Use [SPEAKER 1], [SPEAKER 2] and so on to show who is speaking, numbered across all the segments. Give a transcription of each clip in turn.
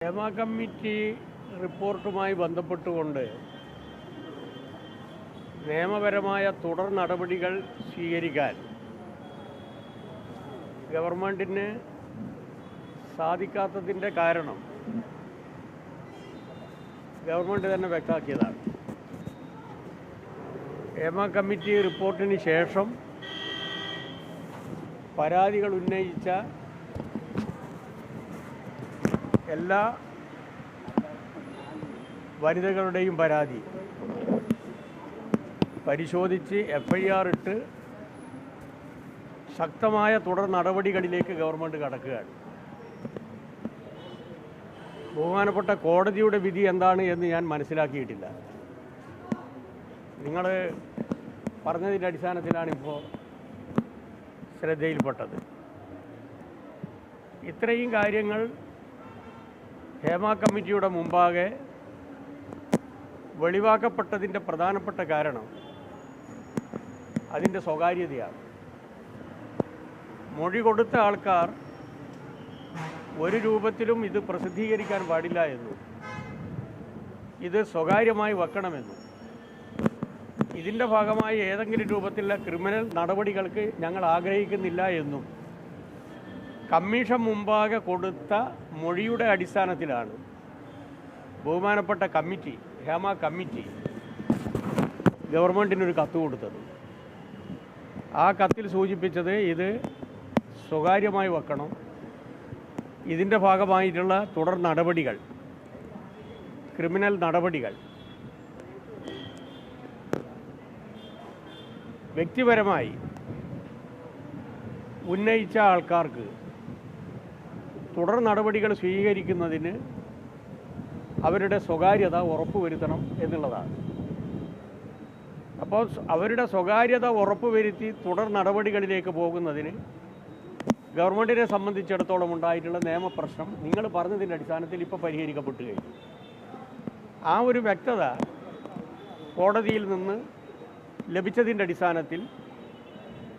[SPEAKER 1] Hema committee റിപ്പോർട്ടുമായി ബന്ധപ്പെട്ടുകൊണ്ട് നിയമപരമായ തുടർ നടപടികൾ സ്വീകരിക്കാൻ ഗവൺമെൻറ്റിന് സാധിക്കാത്തതിൻ്റെ കാരണം ഗവൺമെൻറ് തന്നെ വ്യക്തമാക്കിയതാണ്. ഹേമ കമ്മിറ്റി റിപ്പോർട്ടിന് ശേഷം പരാതികൾ ഉന്നയിച്ച എല്ലാ വനിതകളുടെയും പരാതി പരിശോധിച്ച് FIR ഇട്ട് ശക്തമായ തുടർ നടപടികളിലേക്ക് ഗവൺമെൻറ് കടക്കുകയാണ്. ബഹുമാനപ്പെട്ട കോടതിയുടെ വിധി എന്താണ് എന്ന് ഞാൻ മനസ്സിലാക്കിയിട്ടില്ല. നിങ്ങൾ പറഞ്ഞതിൻ്റെ അടിസ്ഥാനത്തിലാണ് ഇപ്പോൾ ശ്രദ്ധയിൽപ്പെട്ടത്. ഇത്രയും കാര്യങ്ങൾ ഹേമ കമ്മിറ്റിയുടെ മുമ്പാകെ വെളിവാക്കപ്പെട്ടതിൻ്റെ പ്രധാനപ്പെട്ട കാരണം അതിൻ്റെ സ്വകാര്യതയാണ്. മൊഴി കൊടുത്ത ആൾക്കാർ ഒരു രൂപത്തിലും ഇത് പ്രസിദ്ധീകരിക്കാൻ പാടില്ല എന്നും ഇത് സ്വകാര്യമായി വെക്കണമെന്നും ഇതിൻ്റെ ഭാഗമായി ഏതെങ്കിലും രൂപത്തിലുള്ള ക്രിമിനൽ നടപടികൾക്ക് ഞങ്ങൾ ആഗ്രഹിക്കുന്നില്ല എന്നും കമ്മീഷൻ മുമ്പാകെ കൊടുത്ത മൊഴിയുടെ അടിസ്ഥാനത്തിലാണ് ബഹുമാനപ്പെട്ട കമ്മിറ്റി, ഹേമ കമ്മിറ്റി, ഗവൺമെൻറ്റിനൊരു കത്ത് കൊടുത്തത്. ആ കത്തിൽ സൂചിപ്പിച്ചത് ഇത് സ്വകാര്യമായി വെക്കണം, ഇതിൻ്റെ ഭാഗമായിട്ടുള്ള തുടർ നടപടികൾ, ക്രിമിനൽ നടപടികൾ വ്യക്തിപരമായി ഉന്നയിച്ച ആൾക്കാർക്ക് തുടർ നടപടികൾ സ്വീകരിക്കുന്നതിന് അവരുടെ സ്വകാര്യത ഉറപ്പുവരുത്തണം എന്നുള്ളതാണ്. അപ്പോൾ അവരുടെ സ്വകാര്യത ഉറപ്പുവരുത്തി തുടർ നടപടികളിലേക്ക് പോകുന്നതിന് ഗവൺമെൻറ്റിനെ സംബന്ധിച്ചിടത്തോളം ഉണ്ടായിട്ടുള്ള നിയമപ്രശ്നം നിങ്ങൾ പറഞ്ഞതിൻ്റെ അടിസ്ഥാനത്തിൽ ഇപ്പോൾ പരിഹരിക്കപ്പെട്ടു കഴിഞ്ഞു. ആ ഒരു വ്യക്തത കോടതിയിൽ നിന്ന് ലഭിച്ചതിൻ്റെ അടിസ്ഥാനത്തിൽ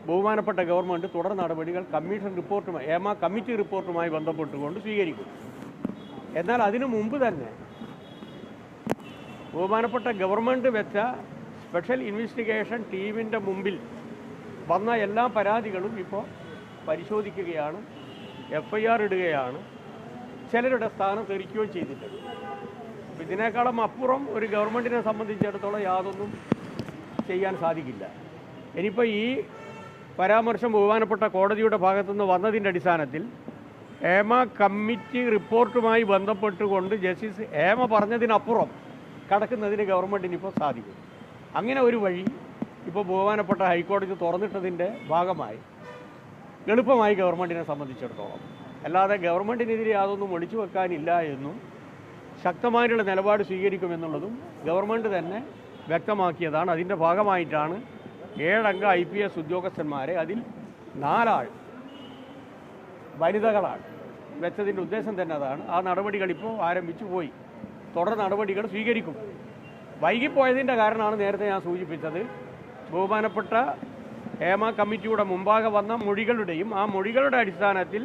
[SPEAKER 1] ബഹുമാനപ്പെട്ട ഗവൺമെൻറ് തുടർ നടപടികൾ കമ്മീഷൻ റിപ്പോർട്ടുമായി, ഹേമ കമ്മിറ്റി റിപ്പോർട്ടുമായി ബന്ധപ്പെട്ടുകൊണ്ട് സ്വീകരിക്കും. എന്നാൽ അതിനു മുമ്പ് തന്നെ ബഹുമാനപ്പെട്ട ഗവൺമെൻറ് വെച്ച സ്പെഷ്യൽ ഇൻവെസ്റ്റിഗേഷൻ ടീമിൻ്റെ മുമ്പിൽ വന്ന എല്ലാ പരാതികളും ഇപ്പോൾ പരിശോധിക്കുകയാണ്, FIR ഇടുകയാണ്, ചിലരുടെ സ്ഥാനം തെറിക്കുകയും ചെയ്തിട്ടുണ്ട്. ഇതിനേക്കാളും അപ്പുറം ഒരു ഗവൺമെൻറ്റിനെ സംബന്ധിച്ചിടത്തോളം യാതൊന്നും ചെയ്യാൻ സാധിക്കില്ല. ഇനിയിപ്പോൾ ഈ പരാമർശം ബഹുമാനപ്പെട്ട കോടതിയുടെ ഭാഗത്തുനിന്ന് വന്നതിൻ്റെ അടിസ്ഥാനത്തിൽ ഹേമ കമ്മിറ്റി റിപ്പോർട്ടുമായി ബന്ധപ്പെട്ടുകൊണ്ട് ജസ്റ്റിസ് ഹേമ പറഞ്ഞതിനപ്പുറം കടക്കുന്നതിന് ഗവൺമെൻറ്റിന് ഇപ്പോൾ സാധിക്കും. അങ്ങനെ ഒരു വഴി ഇപ്പോൾ ബഹുമാനപ്പെട്ട ഹൈക്കോടതി തുറന്നിട്ടതിൻ്റെ ഭാഗമായി എളുപ്പമായി ഗവൺമെൻറ്റിനെ സംബന്ധിച്ചിടത്തോളം. അല്ലാതെ ഗവൺമെൻറ്റിനെതിരെ യാതൊന്നും ഒളിച്ചു വെക്കാനില്ല എന്നും ശക്തമായിട്ടുള്ള നിലപാട് സ്വീകരിക്കുമെന്നുള്ളതും ഗവൺമെൻറ് തന്നെ വ്യക്തമാക്കിയതാണ്. അതിൻ്റെ ഭാഗമായിട്ടാണ് 7 അംഗ IPS ഉദ്യോഗസ്ഥന്മാരെ, അതിൽ 4 ആൾ വനിതകളാണ് വെച്ചതിൻ്റെ ഉദ്ദേശം തന്നെ അതാണ്. ആ നടപടികൾ ഇപ്പോൾ ആരംഭിച്ചു പോയി, തുടർ നടപടികൾ സ്വീകരിക്കും. വൈകിപ്പോയതിൻ്റെ കാരണമാണ് നേരത്തെ ഞാൻ സൂചിപ്പിച്ചത്. ബഹുമാനപ്പെട്ട ഹേമ കമ്മിറ്റിയുടെ മുമ്പാകെ വന്ന മൊഴികളുടെയും ആ മൊഴികളുടെ അടിസ്ഥാനത്തിൽ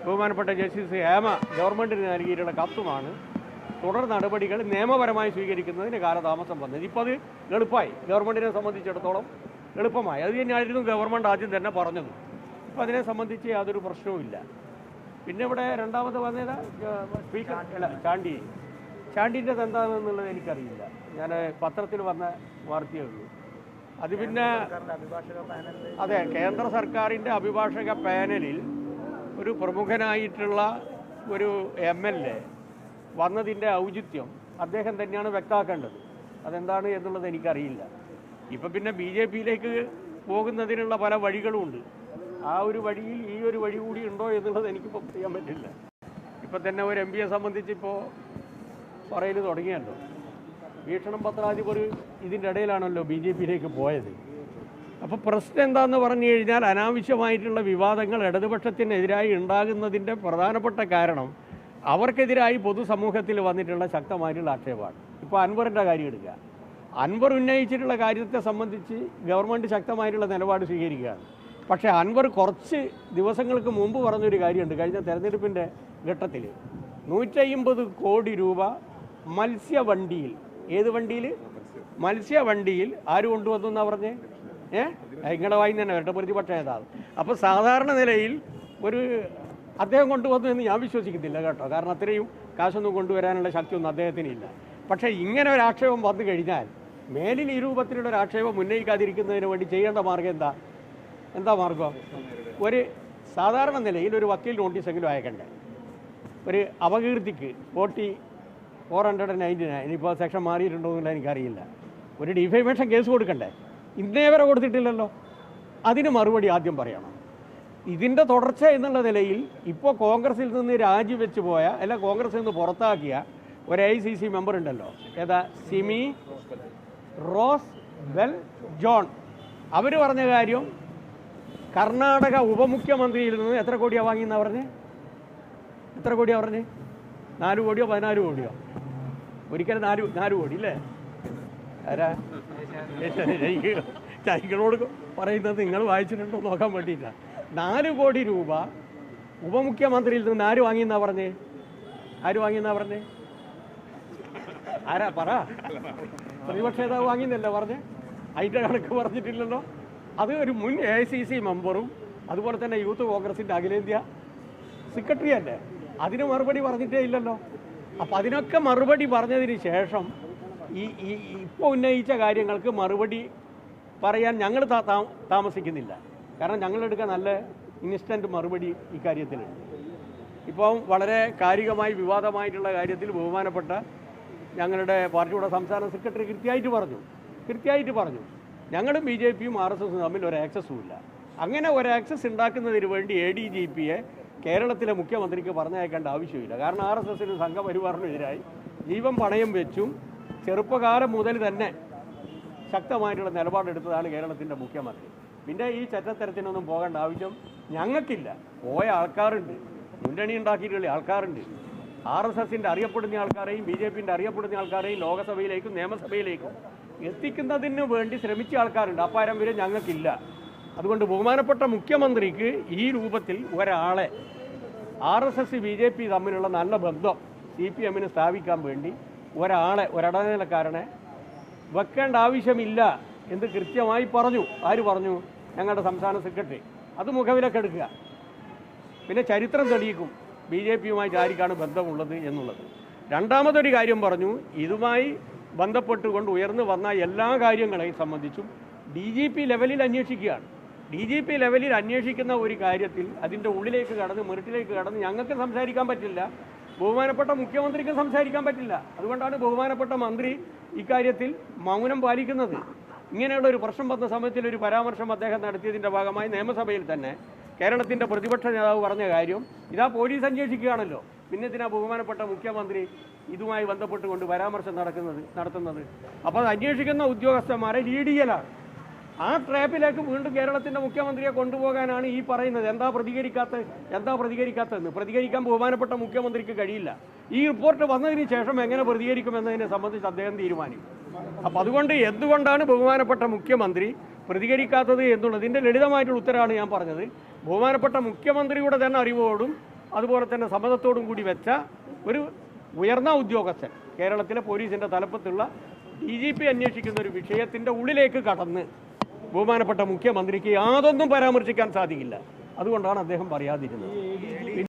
[SPEAKER 1] ബഹുമാനപ്പെട്ട ജസ്റ്റിസ് ഹേമ ഗവൺമെൻറ്റിന് നൽകിയിട്ടുള്ള കത്തുമാണ് തുടർ നടപടികൾ നിയമപരമായി സ്വീകരിക്കുന്നതിന് കാലതാമസം വന്നത്. ഇപ്പോൾ അത് എളുപ്പമായി, ഗവൺമെൻറ്റിനെ സംബന്ധിച്ചിടത്തോളം എളുപ്പമായി. അത് തന്നെയായിരുന്നു ഗവൺമെൻറ് ആദ്യം തന്നെ പറഞ്ഞത്. അപ്പോൾ അതിനെ സംബന്ധിച്ച് യാതൊരു പ്രശ്നവുമില്ല. പിന്നെ ഇവിടെ രണ്ടാമത് വന്നത് സ്പീക്കർ അല്ല, ചാണ്ടീൻ്റെ എന്താണെന്നുള്ളത് എനിക്കറിയില്ല. ഞാൻ പത്രത്തിൽ വന്ന വാർത്തയേ ഉള്ളൂ. അത് പിന്നെ അതെ, കേന്ദ്ര സർക്കാരിൻ്റെ അഭിഭാഷക പാനലിൽ ഒരു പ്രമുഖനായിട്ടുള്ള ഒരു MLA വന്നതിൻ്റെ ഔചിത്യം അദ്ദേഹം തന്നെയാണ് വ്യക്തമാക്കേണ്ടത്. അതെന്താണ് എന്നുള്ളത് എനിക്കറിയില്ല. ഇപ്പം പിന്നെ BJPയിലേക്ക് പോകുന്നതിനുള്ള പല വഴികളുമുണ്ട്. ആ ഒരു വഴിയിൽ ഈ ഒരു വഴി കൂടി ഉണ്ടോ എന്നുള്ളത് എനിക്കിപ്പോൾ ചെയ്യാൻ പറ്റില്ല. ഇപ്പം തന്നെ ഒരു MP യെ സംബന്ധിച്ച് ഇപ്പോൾ പറയൽ തുടങ്ങിയല്ലോ. വീക്ഷണം പത്രാധിപർ ഇതിൻ്റെ ഇടയിലാണല്ലോ BJPയിലേക്ക് പോയത്. അപ്പോൾ പ്രശ്നം എന്താണെന്ന് പറഞ്ഞു കഴിഞ്ഞാൽ അനാവശ്യമായിട്ടുള്ള വിവാദങ്ങൾ ഇടതുപക്ഷത്തിനെതിരായി ഉണ്ടാകുന്നതിൻ്റെ പ്രധാനപ്പെട്ട കാരണം അവർക്കെതിരായി പൊതുസമൂഹത്തിൽ വന്നിട്ടുള്ള ശക്തമായിട്ടുള്ള ആക്ഷേപമാണ്. ഇപ്പോൾ അൻവറിൻ്റെ കാര്യം എടുക്കുക. അൻവർ ഉന്നയിച്ചിട്ടുള്ള കാര്യത്തെ സംബന്ധിച്ച് ഗവൺമെൻറ് ശക്തമായിട്ടുള്ള നിലപാട് സ്വീകരിക്കുകയാണ്. പക്ഷേ അൻവർ കുറച്ച് ദിവസങ്ങൾക്ക് മുമ്പ് പറഞ്ഞൊരു കാര്യമുണ്ട്. കഴിഞ്ഞ തെരഞ്ഞെടുപ്പിൻ്റെ ഘട്ടത്തിൽ 150 കോടി രൂപ മത്സ്യവണ്ടിയിൽ, ഏത് വണ്ടിയിൽ? മത്സ്യവണ്ടിയിൽ ആര് കൊണ്ടുവന്നു എന്നാ പറഞ്ഞേ? നിങ്ങളുടെ വായി തന്നെ വരട്ടെ, പ്രതിപക്ഷ നേതാവ്. അപ്പോൾ സാധാരണ നിലയിൽ ഒരു അദ്ദേഹം കൊണ്ടുവന്നു എന്ന് ഞാൻ വിശ്വസിക്കുന്നില്ല കേട്ടോ, കാരണം അത്രയും കാശൊന്നും കൊണ്ടുവരാനുള്ള ശക്തിയൊന്നും അദ്ദേഹത്തിനില്ല. പക്ഷേ ഇങ്ങനെ ഒരു ആക്ഷേപം വന്നു കഴിഞ്ഞാൽ മേലിൽ ഈ രൂപത്തിലുള്ള ഒരു ആക്ഷേപം ഉന്നയിക്കാതിരിക്കുന്നതിന് വേണ്ടി ചെയ്യേണ്ട മാർഗം എന്താ മാർഗം? ഒരു സാധാരണ നിലയിൽ ഒരു വക്കീൽ നോട്ടീസെങ്കിലും അയക്കണ്ടേ? ഒരു അപകീർത്തിക്ക് 499, ഇനിയിപ്പോൾ സെക്ഷൻ മാറിയിട്ടുണ്ടോ എന്നുള്ള എനിക്കറിയില്ല, ഒരു ഡിഫേമേഷൻ കേസ് കൊടുക്കണ്ടേ? ഇന്നേ വരെ കൊടുത്തിട്ടില്ലല്ലോ. അതിന് മറുപടി ആദ്യം പറയണം. ഇതിൻ്റെ തുടർച്ച എന്നുള്ള നിലയിൽ ഇപ്പോൾ കോൺഗ്രസിൽ നിന്ന് രാജിവെച്ച് പോയ, അല്ല കോൺഗ്രസിൽ നിന്ന് പുറത്താക്കിയ ഒരു AICC മെമ്പർ ഉണ്ടല്ലോ, ഏതാ? സിമി റോസ് വെൽ ജോൺ. അവർ പറഞ്ഞ കാര്യം കർണാടക ഉപമുഖ്യമന്ത്രിയിൽ നിന്ന് എത്ര കോടിയാണ് വാങ്ങിയെന്നാണ് പറഞ്ഞത്? എത്ര കോടിയാണ് പറഞ്ഞത്? 4 കോടിയോ 14 കോടിയോ? ഒരിക്കലും 4 കോടി അല്ലേ? ആരാ ചൈകളോട് പറയുന്നത് നിങ്ങൾ വായിച്ചിട്ടുണ്ടോ നോക്കാൻ വേണ്ടിയില്ല. 4 കോടി രൂപ ഉപമുഖ്യമന്ത്രിയിൽ നിന്ന് ആര് വാങ്ങിയെന്നാ പറഞ്ഞേ? ആരാ പറ? പ്രതിപക്ഷ നേതാവ് വാങ്ങിയെന്നല്ല പറഞ്ഞേ? അതിൻ്റെ കണക്ക് പറഞ്ഞിട്ടില്ലല്ലോ. അത് ഒരു മുൻ AICC മെമ്പറും അതുപോലെ തന്നെ യൂത്ത് കോൺഗ്രസിൻ്റെ അഖിലേന്ത്യാ സെക്രട്ടറി അല്ലേ? അതിന് മറുപടി പറഞ്ഞിട്ടേ ഇല്ലല്ലോ. അപ്പം അതിനൊക്കെ മറുപടി പറഞ്ഞതിന് ശേഷം ഇപ്പോൾ ഉന്നയിച്ച കാര്യങ്ങൾക്ക് മറുപടി പറയാൻ ഞങ്ങൾ താമസിക്കുന്നില്ല. കാരണം ഞങ്ങളെടുക്കാൻ നല്ല ഇൻസ്റ്റൻറ്റ് മറുപടി ഇക്കാര്യത്തിലുണ്ട്. ഇപ്പം വളരെ കാലികമായി വിവാദമായിട്ടുള്ള കാര്യത്തിൽ ബഹുമാനപ്പെട്ട ഞങ്ങളുടെ പാർട്ടിയുടെ സംസ്ഥാന സെക്രട്ടറി കൃത്യമായിട്ട് പറഞ്ഞു ഞങ്ങളും BJPയും RSSും തമ്മിൽ ഒരു ആക്സസും ഇല്ല. അങ്ങനെ ഒരു ആക്സസ് ഉണ്ടാക്കുന്നതിന് വേണ്ടി ADGPയെ കേരളത്തിലെ മുഖ്യമന്ത്രിക്ക് പറഞ്ഞയക്കേണ്ട ആവശ്യമില്ല. കാരണം RSSന് സംഘപരിവാറിനെതിരായി ജീവൻ പണയം വെച്ചും ചെറുപ്പകാലം മുതൽ തന്നെ ശക്തമായിട്ടുള്ള നിലപാടെടുത്തതാണ് കേരളത്തിൻ്റെ മുഖ്യമന്ത്രി. പിന്നെ ഈ ചറ്റത്തരത്തിനൊന്നും പോകേണ്ട ആവശ്യം ഞങ്ങൾക്കില്ല. പോയ ആൾക്കാരുണ്ട്, മുന്നണി ഉണ്ടാക്കിയിട്ടുള്ള ആൾക്കാരുണ്ട്. RSSൻ്റെ അറിയപ്പെടുന്ന ആൾക്കാരെയും BJPൻ്റെ അറിയപ്പെടുന്ന ആൾക്കാരെയും ലോകസഭയിലേക്കും നിയമസഭയിലേക്കും എത്തിക്കുന്നതിന് വേണ്ടി ശ്രമിച്ച ആൾക്കാരുണ്ട്. ആ പാരമ്പര്യം ഞങ്ങൾക്കില്ല. അതുകൊണ്ട് ബഹുമാനപ്പെട്ട മുഖ്യമന്ത്രിക്ക് ഈ രൂപത്തിൽ ഒരാളെ RSS BJP തമ്മിലുള്ള നല്ല ബന്ധം CPMന് സ്ഥാപിക്കാൻ വേണ്ടി ഒരിടനിലക്കാരനെ വെക്കേണ്ട ആവശ്യമില്ല എന്ന് കൃത്യമായി പറഞ്ഞു. ആര് പറഞ്ഞു? ഞങ്ങളുടെ സംസ്ഥാന സെക്രട്ടറി. അത് മുഖവിലക്കെടുക്കുക. പിന്നെ ചരിത്രം തെളിയിക്കും BJPയുമായിട്ട് ആർക്കാണ് ബന്ധമുള്ളത് എന്നുള്ളത്. രണ്ടാമതൊരു കാര്യം പറഞ്ഞു, ഇതുമായി ബന്ധപ്പെട്ടുകൊണ്ട് ഉയർന്നു വന്ന എല്ലാ കാര്യങ്ങളെയും സംബന്ധിച്ചും DGP ലെവലിൽ അന്വേഷിക്കുകയാണ്. DGP ലെവലിൽ അന്വേഷിക്കുന്ന ഒരു കാര്യത്തിൽ അതിൻ്റെ ഉള്ളിലേക്ക് കടന്ന് മെറിറ്റിലേക്ക് കടന്ന് ഞങ്ങൾക്ക് സംസാരിക്കാൻ പറ്റില്ല, ബഹുമാനപ്പെട്ട മുഖ്യമന്ത്രിക്ക് സംസാരിക്കാൻ പറ്റില്ല. അതുകൊണ്ടാണ് ബഹുമാനപ്പെട്ട മന്ത്രി ഇക്കാര്യത്തിൽ മൗനം പാലിക്കുന്നത്. ഇങ്ങനെയുള്ള ഒരു പ്രശ്നം വന്ന സമയത്തിൽ ഒരു പരാമർശം അദ്ദേഹം നടത്തിയതിൻ്റെ ഭാഗമായി നിയമസഭയിൽ തന്നെ കേരളത്തിൻ്റെ പ്രതിപക്ഷ നേതാവ് പറഞ്ഞ കാര്യം ഇതാ പോലീസ് അന്വേഷിക്കുകയാണല്ലോ, പിന്നെ ഇതിനാ ബഹുമാനപ്പെട്ട മുഖ്യമന്ത്രി ഇതുമായി ബന്ധപ്പെട്ടുകൊണ്ട് പരാമർശം നടത്തുന്നത്. അപ്പോൾ അത് അന്വേഷിക്കുന്ന ഉദ്യോഗസ്ഥന്മാരെ ലീഡ് ചെയ്യലാണ്. ആ ട്രാപ്പിലേക്ക് വീണ്ടും കേരളത്തിൻ്റെ മുഖ്യമന്ത്രിയെ കൊണ്ടുപോകാനാണ് ഈ പറയുന്നത്. എന്താ പ്രതികരിക്കാത്തതെന്ന് പ്രതികരിക്കാൻ ബഹുമാനപ്പെട്ട മുഖ്യമന്ത്രിക്ക് കഴിയില്ല. ഈ റിപ്പോർട്ട് വന്നതിന് ശേഷം എങ്ങനെ പ്രതികരിക്കുമെന്നതിനെ സംബന്ധിച്ച് അദ്ദേഹം തീരുമാനിക്കും. അപ്പോൾ അതുകൊണ്ട് എന്തുകൊണ്ടാണ് ബഹുമാനപ്പെട്ട മുഖ്യമന്ത്രി പ്രതികരിക്കാത്തത് എന്നുള്ളതിൻ്റെ ലളിതമായിട്ടുള്ള ഉത്തരവാണ് ഞാൻ പറഞ്ഞത്. ബഹുമാനപ്പെട്ട മുഖ്യമന്ത്രിയുടെ തന്നെ അറിവോടും അതുപോലെ തന്നെ സമ്മതത്തോടും കൂടി വെച്ച ഒരു ഉയർന്ന ഉദ്യോഗസ്ഥൻ കേരളത്തിലെ പോലീസിൻ്റെ തലപ്പത്തുള്ള DGP അന്വേഷിക്കുന്ന ഒരു വിഷയത്തിൻ്റെ ഉള്ളിലേക്ക് കടന്ന് ബഹുമാനപ്പെട്ട മുഖ്യമന്ത്രിക്ക് യാതൊന്നും പരാമർശിക്കാൻ സാധിക്കില്ല. അതുകൊണ്ടാണ് അദ്ദേഹം പറയാതിരുന്നത്.